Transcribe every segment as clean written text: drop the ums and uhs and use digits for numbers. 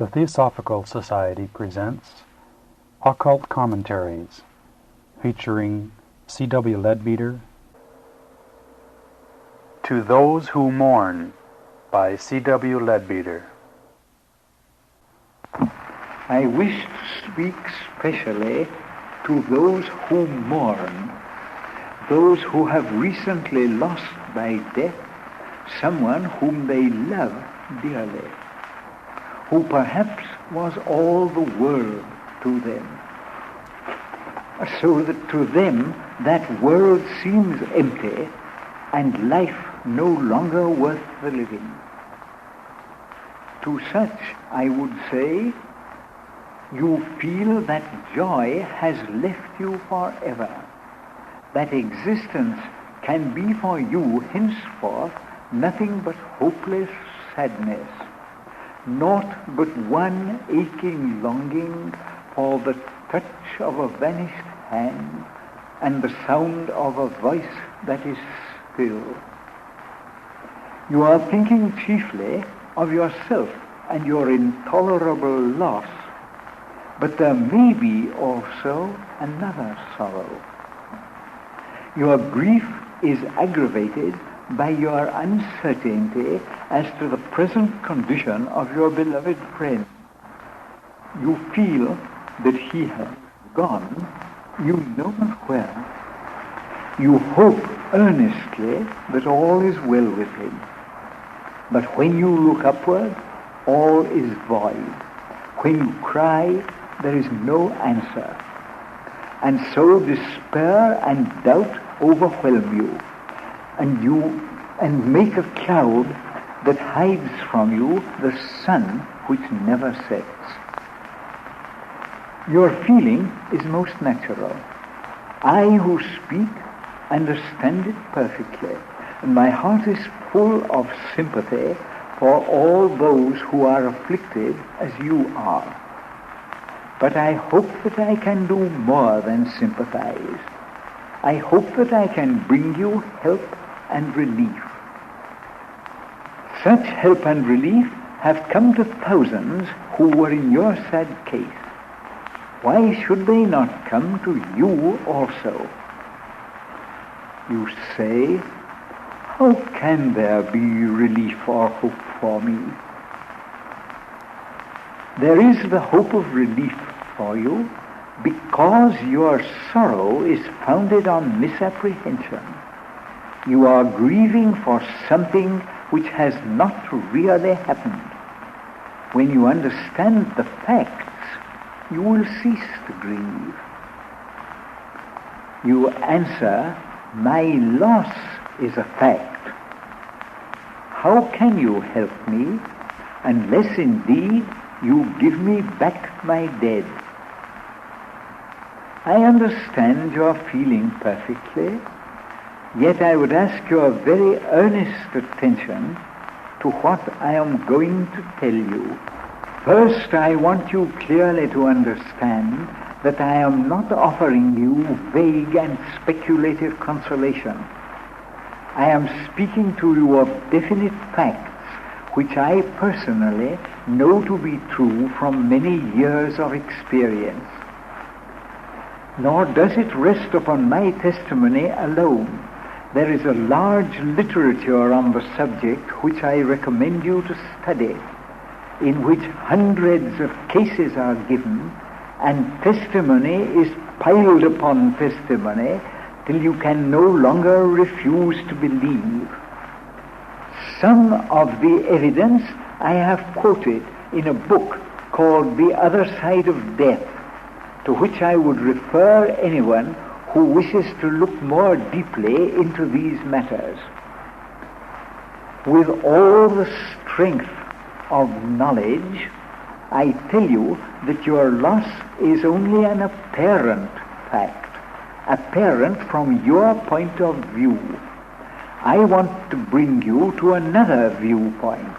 The Theosophical Society presents Occult Commentaries, featuring C.W. Leadbeater, To Those Who Mourn, by C.W. Leadbeater. I wish to speak specially to those who mourn, those who have recently lost by death someone whom they love dearly, who perhaps was all the world to them, so that to them that world seems empty and life no longer worth the living. To such I would say, you feel that joy has left you forever, that existence can be for you henceforth nothing but hopeless sadness, naught but one aching longing for the touch of a vanished hand and the sound of a voice that is still. You are thinking chiefly of yourself and your intolerable loss, but there may be also another sorrow. Your grief is aggravated by your uncertainty as to the present condition of your beloved friend. You feel that he has gone, you know not where. You hope earnestly that all is well with him. But when you look upward, all is void. When you cry, there is no answer. And so despair and doubt overwhelm you, and make a cloud that hides from you the sun which never sets. Your feeling is most natural. I who speak understand it perfectly, and my heart is full of sympathy for all those who are afflicted as you are. But I hope that I can do more than sympathize. I hope that I can bring you help and relief. Such help and relief have come to thousands who were in your sad case. Why should they not come to you also? You say, how can there be relief or hope for me? There is the hope of relief for you because your sorrow is founded on misapprehension. You are grieving for something which has not really happened. When you understand the facts, you will cease to grieve. You answer, my loss is a fact. How can you help me unless indeed you give me back my dead? I understand your feeling perfectly, yet I would ask your very earnest attention to what I am going to tell you. First, I want you clearly to understand that I am not offering you vague and speculative consolation. I am speaking to you of definite facts which I personally know to be true from many years of experience. Nor does it rest upon my testimony alone. There is a large literature on the subject which I recommend you to study, in which hundreds of cases are given, and testimony is piled upon testimony till you can no longer refuse to believe. Some of the evidence I have quoted in a book called The Other Side of Death, to which I would refer anyone who wishes to look more deeply into these matters. With all the strength of knowledge, I tell you that your loss is only an apparent fact, apparent from your point of view. I want to bring you to another viewpoint.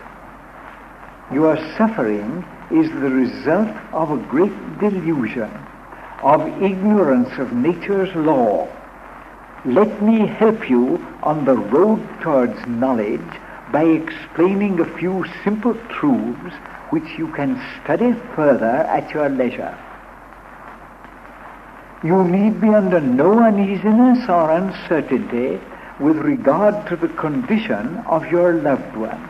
Your suffering is the result of a great delusion, of ignorance of nature's law. Let me help you on the road towards knowledge by explaining a few simple truths which you can study further at your leisure. You need be under no uneasiness or uncertainty with regard to the condition of your loved one,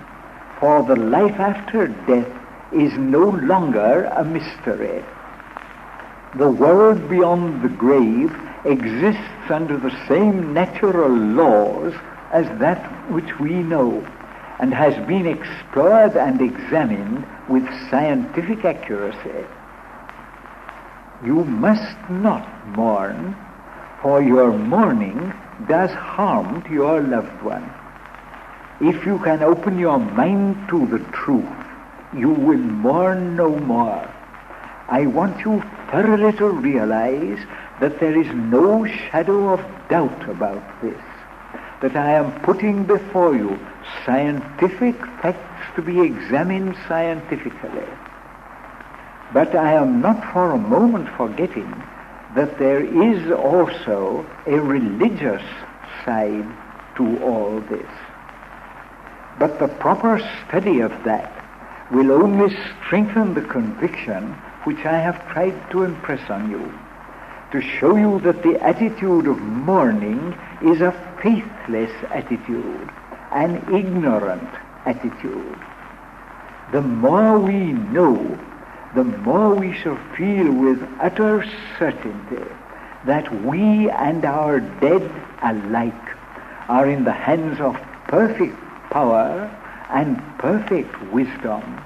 for the life after death is no longer a mystery. The world beyond the grave exists under the same natural laws as that which we know, and has been explored and examined with scientific accuracy. You must not mourn, for your mourning does harm to your loved one. If you can open your mind to the truth, you will mourn no more. I want you thoroughly to realize that there is no shadow of doubt about this, that I am putting before you scientific facts to be examined scientifically. But I am not for a moment forgetting that there is also a religious side to all this. But the proper study of that will only strengthen the conviction which I have tried to impress on you, to show you that the attitude of mourning is a faithless attitude, an ignorant attitude. The more we know, the more we shall feel with utter certainty that we and our dead alike are in the hands of perfect power and perfect wisdom,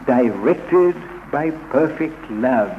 directed by perfect love.